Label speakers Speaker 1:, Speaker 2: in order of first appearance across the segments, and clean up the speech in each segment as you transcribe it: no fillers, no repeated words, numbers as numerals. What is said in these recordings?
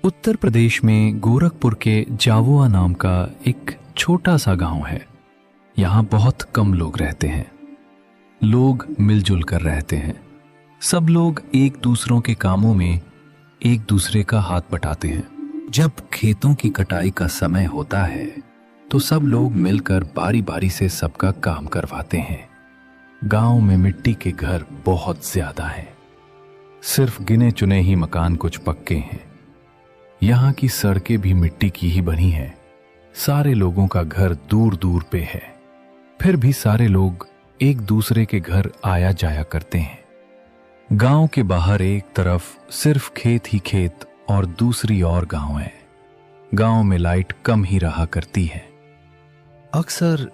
Speaker 1: उत्तर प्रदेश में गोरखपुर के जावुआ नाम का एक छोटा सा गांव है। यहाँ बहुत कम लोग रहते हैं। लोग मिलजुल कर रहते हैं। सब लोग एक दूसरों के कामों में एक दूसरे का हाथ बटाते हैं। जब खेतों की कटाई का समय होता है तो सब लोग मिलकर बारी बारी से सबका काम करवाते हैं। गांव में मिट्टी के घर बहुत ज्यादा हैं। सिर्फ गिने चुने ही मकान कुछ पक्के हैं। यहाँ की सड़कें भी मिट्टी की ही बनी हैं। सारे लोगों का घर दूर दूर पे है। फिर भी सारे लोग एक दूसरे के घर आया जाया करते हैं। गांव के बाहर एक तरफ सिर्फ खेत ही खेत और दूसरी ओर गांव है। गांव में लाइट कम ही रहा करती है। अक्सर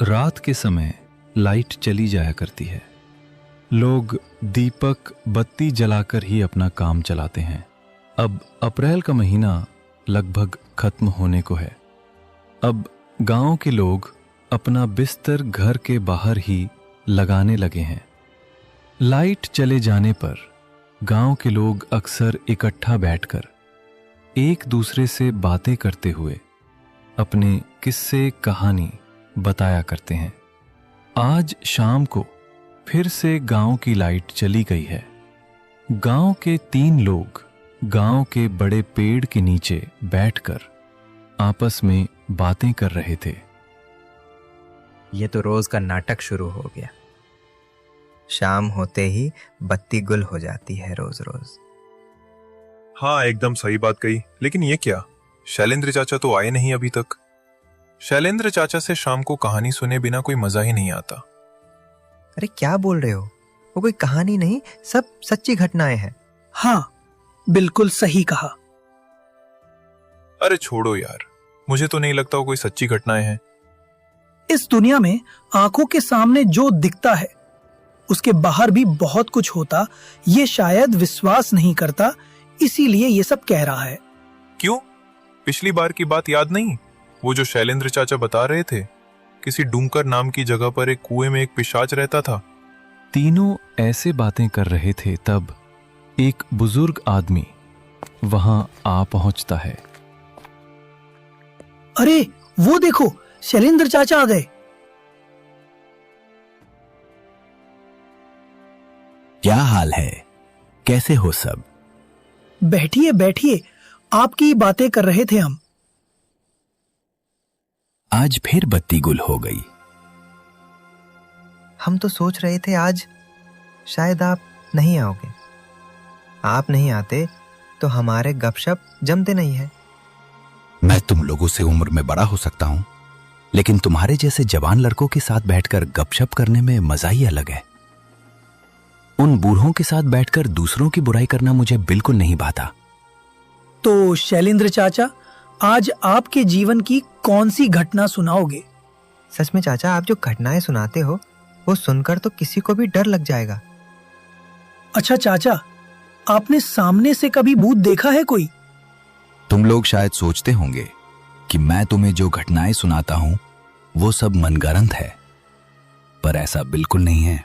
Speaker 1: रात के समय लाइट चली जाया करती है। लोग दीपक बत्ती जलाकर ही अपना काम चलाते हैं। अब अप्रैल का महीना लगभग खत्म होने को है। अब गांव के लोग अपना बिस्तर घर के बाहर ही लगाने लगे हैं। लाइट चले जाने पर गांव के लोग अक्सर इकट्ठा बैठकर एक दूसरे से बातें करते हुए अपने किस्से कहानी बताया करते हैं। आज शाम को फिर से गांव की लाइट चली गई है। गांव के 3 लोग गांव के बड़े पेड़ के नीचे बैठकर आपस में बातें कर रहे थे।
Speaker 2: ये तो रोज का नाटक शुरू हो गया। शाम होते ही बत्ती गुल हो जाती है रोज रोज।
Speaker 3: हाँ, एकदम सही बात कही। लेकिन ये क्या, शैलेंद्र चाचा तो आए नहीं अभी तक। शैलेंद्र चाचा से शाम को कहानी सुने बिना कोई मजा ही नहीं आता।
Speaker 2: अरे क्या बोल रहे हो? वो कोई कहानी नहीं, सब सच्ची घटनाएं हैं।
Speaker 4: हाँ, बिल्कुल सही कहा।
Speaker 3: अरे छोड़ो यार, मुझे तो नहीं लगता वो कोई सच्ची घटनाएं हैं।
Speaker 4: इस दुनिया में आंखों के सामने जो दिखता है उसके बाहर भी बहुत कुछ होता, ये शायद विश्वास नहीं करता, इसीलिए ये सब कह रहा है।
Speaker 3: क्यों? पिछली बार की बात याद नहीं? वो जो शैलेंद्र चाचा बता रहे थे, किसी डूंकर नाम की जगह पर एक कुएं में एक पिशाच रहता था।
Speaker 1: तीनों ऐसे बातें कर रहे थे तब एक बुजुर्ग आदमी वहां आ पहुंचता है।
Speaker 4: अरे वो देखो, शैलेंद्र चाचा आ गए।
Speaker 5: क्या हाल है? कैसे हो सब?
Speaker 4: बैठिए बैठिए, आपकी बातें कर रहे थे हम।
Speaker 5: आज फिर बत्ती गुल हो गई।
Speaker 2: हम तो सोच रहे थे आज शायद आप नहीं आओगे। आप नहीं आते तो हमारे गपशप जमते नहीं है।
Speaker 5: मैं तुम लोगों से उम्र में बड़ा हो सकता हूं, लेकिन तुम्हारे जैसे जवान लड़कों के साथ बैठकर गपशप करने में मजा ही अलग है। उन बूढ़ों के साथ बैठकर दूसरों की बुराई करना मुझे बिल्कुल नहीं भाता।
Speaker 4: तो शैलेंद्र चाचा, आज आपके जीवन की कौन सी घटना सुनाओगे?
Speaker 2: सच में चाचा, आप जो घटनाएं सुनाते हो वो सुनकर तो किसी को भी डर लग जाएगा।
Speaker 4: अच्छा चाचा, आपने सामने से कभी भूत देखा है कोई?
Speaker 5: तुम लोग शायद सोचते होंगे कि मैं तुम्हें जो घटनाएं सुनाता हूं वो सब मनगढ़ंत है, पर ऐसा बिल्कुल नहीं है।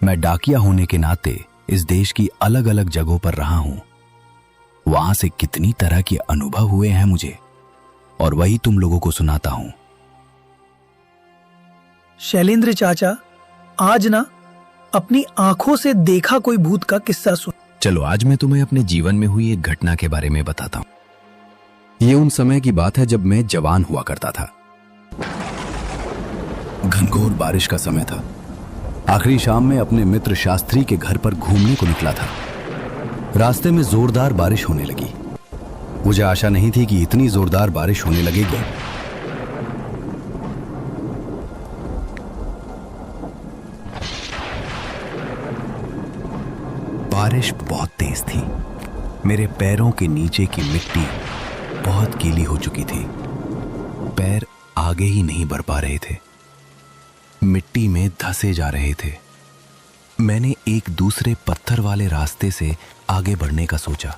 Speaker 5: मैं डाकिया होने के नाते इस देश की अलग अलग जगहों पर रहा हूं। वहां से कितनी तरह के अनुभव हुए हैं मुझे, और वही तुम लोगों को सुनाता हूं।
Speaker 4: शैलेंद्र चाचा, आज ना अपनी आंखों से देखा कोई भूत का किस्सा सुन।
Speaker 5: चलो आज मैं तुम्हें अपने जीवन में हुई एक घटना के बारे में बताता हूं। ये उन समय की बात है जब मैं जवान हुआ करता था। घनघोर बारिश का समय था। आखिरी शाम में अपने मित्र शास्त्री के घर पर घूमने को निकला था। रास्ते में जोरदार बारिश होने लगी। मुझे आशा नहीं थी कि इतनी जोरदार बारिश होने लगेगी। बारिश बहुत तेज थी। मेरे पैरों के नीचे की मिट्टी बहुत गीली हो चुकी थी। पैर आगे ही नहीं बढ़ पा रहे थे, मिट्टी में धंसे जा रहे थे। मैंने एक दूसरे पत्थर वाले रास्ते से आगे बढ़ने का सोचा,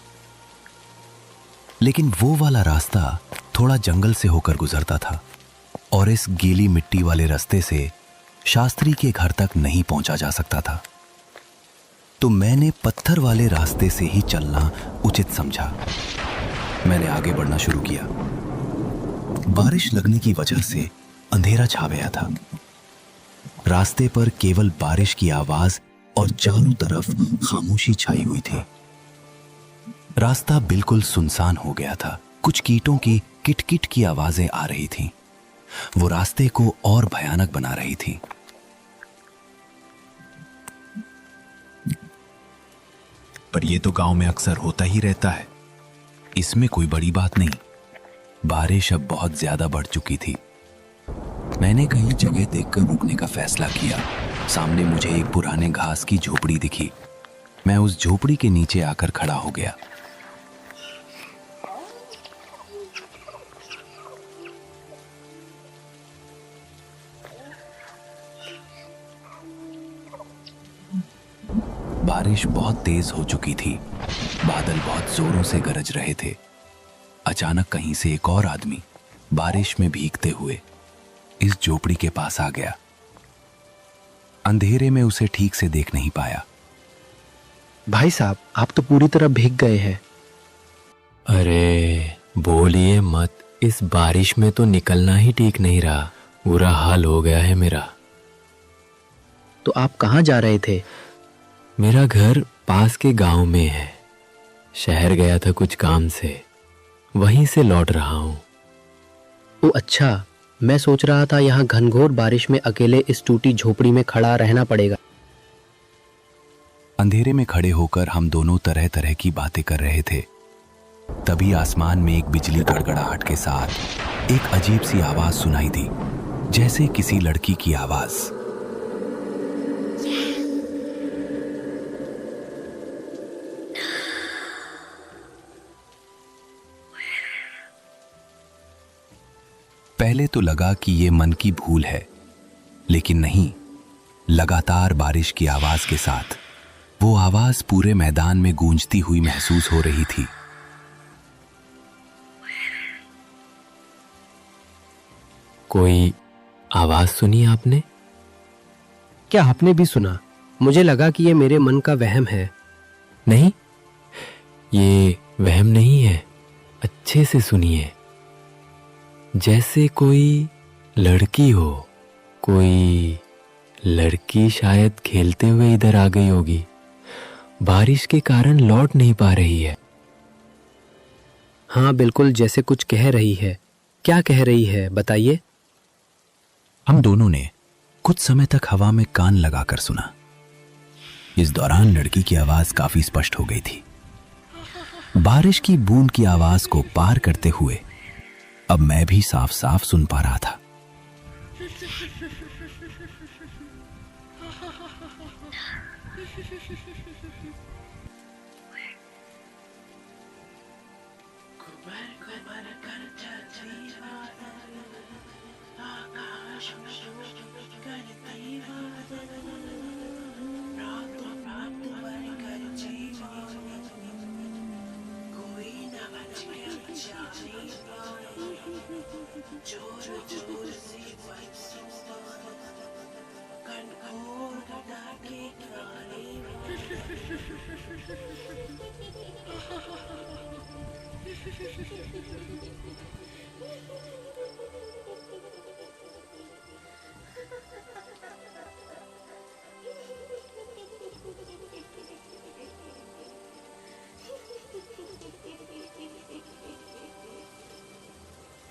Speaker 5: लेकिन वो वाला रास्ता थोड़ा जंगल से होकर गुजरता था और इस गीली मिट्टी वाले रास्ते से शास्त्री के घर तक नहीं पहुंचा जा सकता था। तो मैंने पत्थर वाले रास्ते से ही चलना उचित समझा। मैंने आगे बढ़ना शुरू किया। बारिश लगने की वजह से अंधेरा छा गया था। रास्ते पर केवल बारिश की आवाज और चारों तरफ खामोशी छाई हुई थी। रास्ता बिल्कुल सुनसान हो गया था। कुछ कीटों की किटकिट की आवाजें आ रही थीं। वो रास्ते को और भयानक बना रही थी। पर यह तो गांव में अक्सर होता ही रहता है, इसमें कोई बड़ी बात नहीं। बारिश अब बहुत ज्यादा बढ़ चुकी थी। मैंने कहीं जगह देखकर रुकने का फैसला किया। सामने मुझे एक पुराने घास की झोपड़ी दिखी। मैं उस झोपड़ी के नीचे आकर खड़ा हो गया। बारिश बहुत तेज हो चुकी थी। बादल बहुत जोरों से गरज रहे थे। अचानक कहीं से एक और आदमी बारिश में भीगते हुए इस झोपड़ी के पास आ गया। अंधेरे में उसे ठीक से देख नहीं पाया।
Speaker 6: भाई साहब, आप तो पूरी तरह भीग गए हैं।
Speaker 7: अरे बोलिए मत, इस बारिश में तो निकलना ही ठीक नहीं रहा। बुरा हाल हो गया है मेरा।
Speaker 6: तो आप कहाँ जा रहे थे?
Speaker 7: मेरा घर पास के गांव में है। शहर गया था कुछ काम से, वहीं से लौट रहा हूँ।
Speaker 6: ओ अच्छा, मैं सोच रहा था यहाँ घनघोर बारिश में अकेले इस टूटी झोपड़ी में खड़ा रहना पड़ेगा।
Speaker 5: अंधेरे में खड़े होकर हम दोनों तरह तरह की बातें कर रहे थे। तभी आसमान में एक बिजली गड़गड़ाहट के साथ एक अजीब सी आवाज सुनाई दी, जैसे किसी लड़की की आवाज। पहले तो लगा कि ये मन की भूल है, लेकिन नहीं। लगातार बारिश की आवाज के साथ वो आवाज पूरे मैदान में गूंजती हुई महसूस हो रही थी।
Speaker 7: कोई आवाज सुनी आपने?
Speaker 6: क्या आपने भी सुना? मुझे लगा कि ये मेरे मन का वहम है।
Speaker 7: नहीं, ये वहम नहीं है। अच्छे से सुनिए। जैसे कोई लड़की हो, कोई लड़की शायद खेलते हुए इधर आ गई होगी। बारिश के कारण लौट नहीं पा रही है।
Speaker 6: हाँ बिल्कुल, जैसे कुछ कह रही है। क्या कह रही है बताइए?
Speaker 5: हम दोनों ने कुछ समय तक हवा में कान लगाकर सुना। इस दौरान लड़की की आवाज काफी स्पष्ट हो गई थी। बारिश की बूंद की आवाज को पार करते हुए अब मैं भी साफ साफ सुन पा रहा था।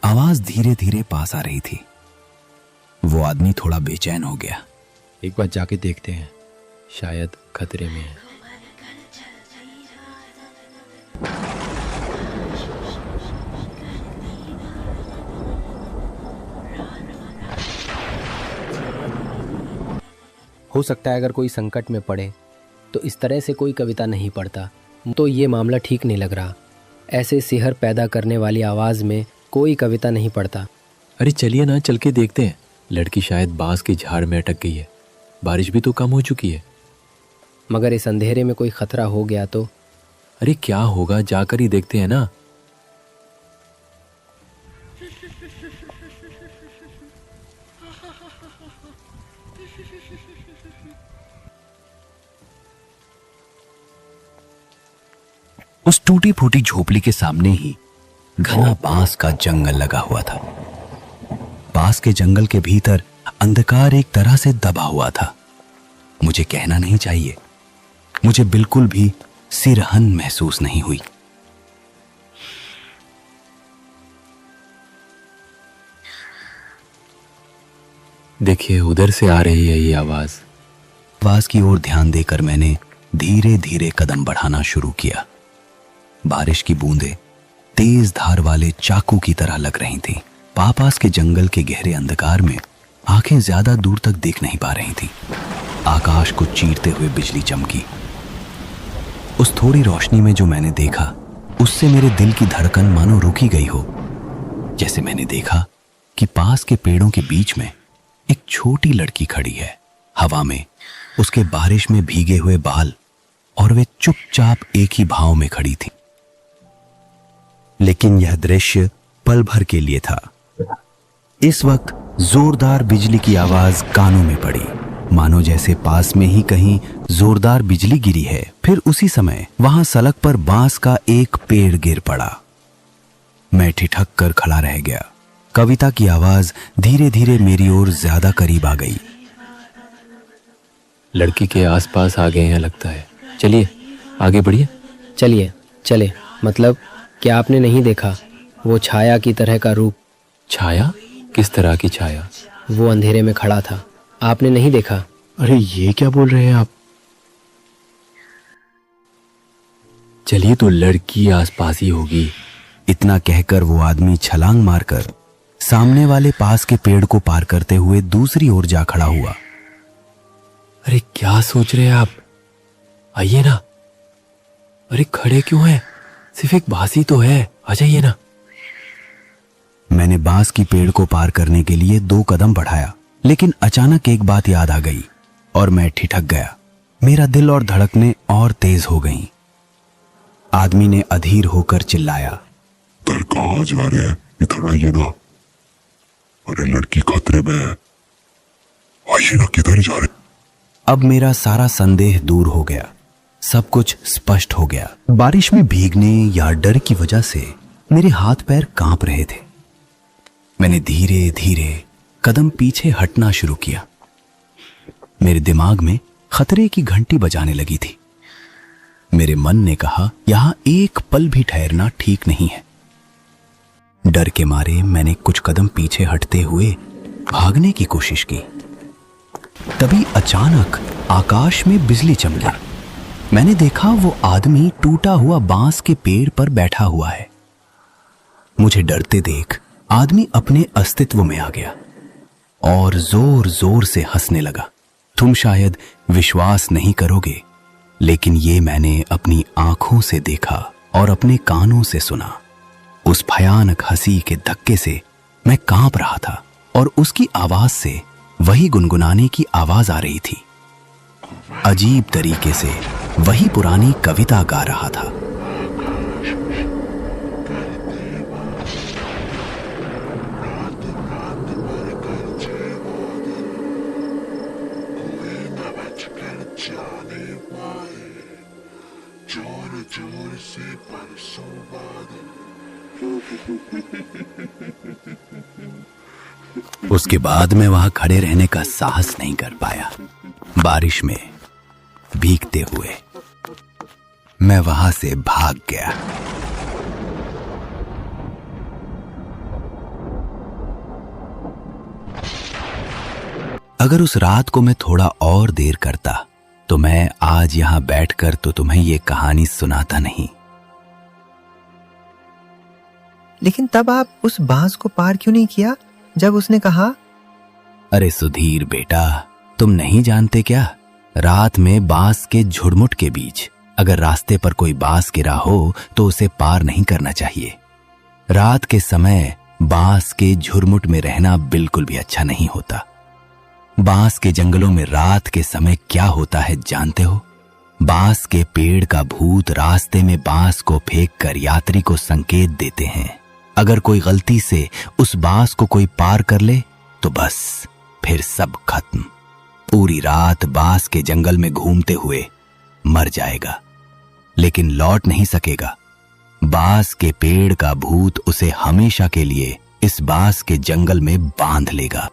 Speaker 5: आवाज धीरे धीरे पास आ रही थी। वो आदमी थोड़ा बेचैन हो गया।
Speaker 7: एक बार जाके देखते हैं, शायद खतरे में है।
Speaker 6: हो सकता है अगर कोई संकट में पड़े तो इस तरह से कोई कविता नहीं पढ़ता। तो ये मामला ठीक नहीं लग रहा। ऐसे सिहर पैदा करने वाली आवाज में कोई कविता नहीं पढ़ता।
Speaker 7: अरे चलिए ना, चल के देखते हैं। लड़की शायद बांस के झाड़ में अटक गई है। बारिश भी तो कम हो चुकी है।
Speaker 6: मगर इस अंधेरे में कोई खतरा हो गया तो?
Speaker 7: अरे क्या होगा, जाकर ही देखते हैं ना।
Speaker 5: उस टूटी फूटी झोपड़ी के सामने ही घना बांस का जंगल लगा हुआ था। पास के जंगल के भीतर अंधकार एक तरह से दबा हुआ था। मुझे कहना नहीं चाहिए, मुझे बिल्कुल भी सिरहन महसूस नहीं हुई।
Speaker 7: देखिए, उधर से आ रही है ये आवाज।
Speaker 5: आवाज की ओर ध्यान देकर मैंने धीरे धीरे कदम बढ़ाना शुरू किया। बारिश की बूंदें तेज धार वाले चाकू की तरह लग रही थीं। पास के जंगल के गहरे अंधकार में आंखें ज्यादा दूर तक देख नहीं पा रही थीं। आकाश को चीरते हुए बिजली चमकी। उस थोड़ी रोशनी में जो मैंने देखा, उससे मेरे दिल की धड़कन मानो रुकी गई हो। जैसे मैंने देखा कि पास के पेड़ों के बीच में एक छोटी लड़की खड़ी है। हवा में उसके बारिश में भीगे हुए बाल, और वे चुपचाप एक ही भाव में खड़ी थी। लेकिन यह दृश्य पल भर के लिए था। इस वक्त जोरदार बिजली की आवाज कानों में पड़ी, मानो जैसे पास में ही कहीं जोरदार बिजली गिरी है। फिर उसी समय वहां सड़क पर बांस का एक पेड़ गिर पड़ा। मैं ठिठक कर खड़ा रह गया। कविता की आवाज धीरे धीरे मेरी ओर ज्यादा करीब आ गई।
Speaker 7: लड़की के आसपास आ गए हैं लगता है। चलिए आगे बढ़िए।
Speaker 6: चलिए चले। मतलब क्या आपने नहीं देखा वो छाया की तरह का रूप?
Speaker 7: छाया? किस तरह की छाया?
Speaker 6: वो अंधेरे में खड़ा था, आपने नहीं देखा?
Speaker 7: अरे ये क्या बोल रहे हैं आप? चलिए, तो लड़की आसपास ही होगी।
Speaker 5: इतना कहकर वो आदमी छलांग मारकर सामने वाले पास के पेड़ को पार करते हुए दूसरी ओर जा खड़ा हुआ।
Speaker 7: अरे क्या सोच रहे हैं आप? आइए ना। अरे खड़े क्यों हैं? सिर्फ एक बांस ही तो है, आ जाइए ना।
Speaker 5: मैंने बांस की पेड़ को पार करने के लिए 2 कदम बढ़ाया, लेकिन अचानक एक बात याद आ गई और मैं ठिठक गया। मेरा दिल और धड़कनें और तेज हो गईं। आदमी ने अधीर होकर चिल्लाया,
Speaker 8: तर कहाँ जा रहे हैं? इधर आइए ना। अरे लड़की खतरे में है, आइए ना। किधर जा रहे?
Speaker 5: अब मेरा सारा संदेह दूर हो गया। सब कुछ स्पष्ट हो गया। बारिश में भीगने या डर की वजह से मेरे हाथ पैर कांप रहे थे। मैंने धीरे धीरे कदम पीछे हटना शुरू किया। मेरे दिमाग में खतरे की घंटी बजाने लगी थी। मेरे मन ने कहा, यहां एक पल भी ठहरना ठीक नहीं है। डर के मारे मैंने कुछ कदम पीछे हटते हुए भागने की कोशिश की। तभी अचानक आकाश में बिजली चमकी। मैंने देखा वो आदमी टूटा हुआ बांस के पेड़ पर बैठा हुआ है। मुझे डरते देख आदमी अपने अस्तित्व में आ गया और जोर जोर से हंसने लगा। तुम शायद विश्वास नहीं करोगे, लेकिन ये मैंने अपनी आंखों से देखा और अपने कानों से सुना। उस भयानक हंसी के धक्के से मैं कांप रहा था और उसकी आवाज से वही गुनगुनाने की आवाज आ रही थी। अजीब तरीके से वही पुरानी कविता गा रहा था। उसके बाद मैं वहां खड़े रहने का साहस नहीं कर पाया। बारिश में भीगते हुए मैं वहां से भाग गया। अगर उस रात को मैं थोड़ा और देर करता तो मैं आज यहां बैठकर तो तुम्हें ये कहानी सुनाता नहीं।
Speaker 2: लेकिन तब आप उस बांस को पार क्यों नहीं किया जब उसने कहा?
Speaker 5: अरे सुधीर बेटा, तुम नहीं जानते क्या? रात में बांस के झुरमुट के बीच अगर रास्ते पर कोई बांस गिरा हो तो उसे पार नहीं करना चाहिए। रात के समय बांस के झुरमुट में रहना बिल्कुल भी अच्छा नहीं होता। बांस के जंगलों में रात के समय क्या होता है जानते हो? बांस के पेड़ का भूत रास्ते में बांस को फेंककर यात्री को संकेत देते हैं। अगर कोई गलती से उस बांस को कोई पार कर ले तो बस फिर सब खत्म। पूरी रात बांस के जंगल में घूमते हुए मर जाएगा, लेकिन लौट नहीं सकेगा। बांस के पेड़ का भूत उसे हमेशा के लिए इस बांस के जंगल में बांध लेगा।